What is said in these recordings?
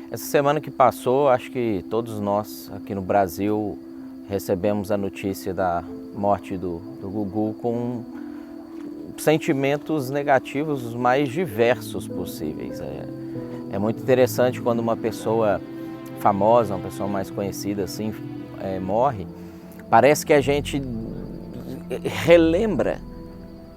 Essa semana que passou, acho que todos nós aqui no Brasil recebemos a notícia da morte do Gugu com sentimentos negativos os mais diversos possíveis. É muito interessante quando uma pessoa famosa, uma pessoa mais conhecida assim, morre. Parece que a gente relembra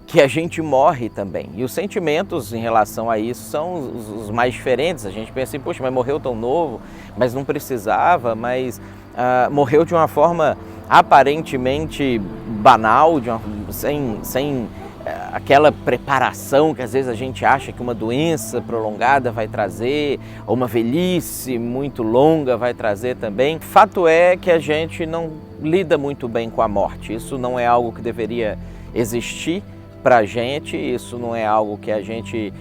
que a gente morre também. E os sentimentos em relação a isso são os mais diferentes. A gente pensa assim, poxa, mas morreu tão novo, mas não precisava, mas morreu de uma forma aparentemente banal, sem aquela preparação que às vezes a gente acha que uma doença prolongada vai trazer, ou uma velhice muito longa vai trazer também. Fato é que a gente não lida muito bem com a morte. Isso não é algo que deveria existir para a gente, isso não é algo que a gente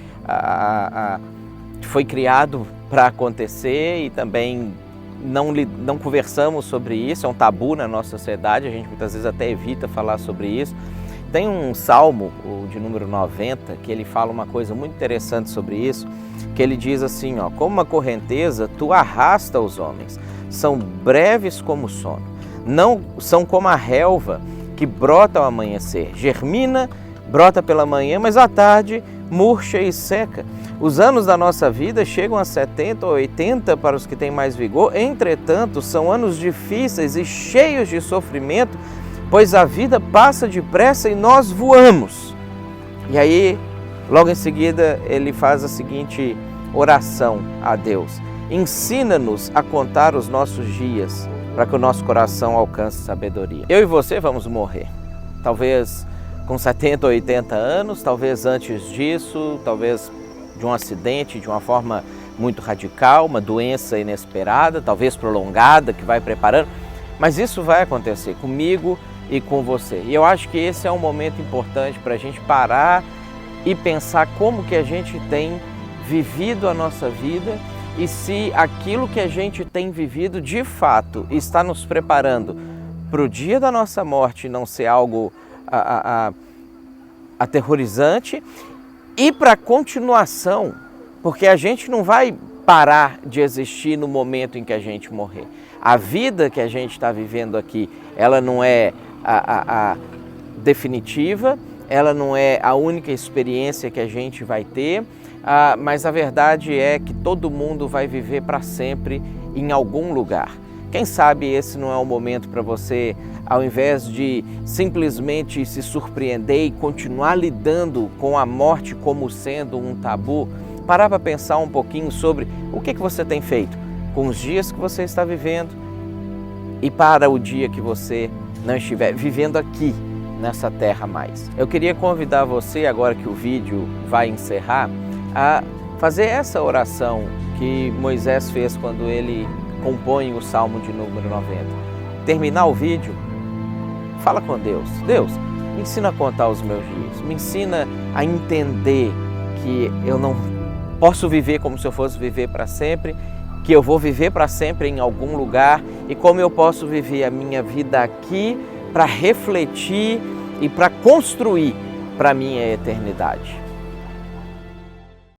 foi criado para acontecer e também não conversamos sobre isso, é um tabu na nossa sociedade, a gente muitas vezes até evita falar sobre isso. Tem um salmo, o de número 90, que ele fala uma coisa muito interessante sobre isso, que ele diz assim, ó, como uma correnteza, tu arrasta os homens, são breves como o sono, não são como a relva que brota ao amanhecer, germina, brota pela manhã, mas à tarde murcha e seca. Os anos da nossa vida chegam a 70 ou 80 para os que têm mais vigor, entretanto, são anos difíceis e cheios de sofrimento, pois a vida passa depressa e nós voamos. E aí, logo em seguida, ele faz a seguinte oração a Deus: ensina-nos a contar os nossos dias, para que o nosso coração alcance sabedoria. Eu e você vamos morrer, talvez com 70 ou 80 anos, talvez antes disso, talvez de um acidente, de uma forma muito radical, uma doença inesperada, talvez prolongada, que vai preparando, mas isso vai acontecer comigo e com você. E eu acho que esse é um momento importante para a gente parar e pensar como que a gente tem vivido a nossa vida e se aquilo que a gente tem vivido de fato está nos preparando para o dia da nossa morte não ser algo aterrorizante e para a continuação, porque a gente não vai parar de existir no momento em que a gente morrer. A vida que a gente está vivendo aqui, ela não é a definitiva, ela não é a única experiência que a gente vai ter, mas a verdade é que todo mundo vai viver para sempre em algum lugar. Quem sabe esse não é o momento para você, ao invés de simplesmente se surpreender e continuar lidando com a morte como sendo um tabu, parar para pensar um pouquinho sobre o que você tem feito com os dias que você está vivendo e para o dia que você não estiver vivendo aqui nessa terra mais. Eu queria convidar você, agora que o vídeo vai encerrar, a fazer essa oração que Moisés fez quando ele compõe o Salmo de número 90. Terminar o vídeo, fala com Deus. Deus, me ensina a contar os meus dias, me ensina a entender que eu não posso viver como se eu fosse viver para sempre, que eu vou viver para sempre em algum lugar e como eu posso viver a minha vida aqui para refletir e para construir para a minha eternidade.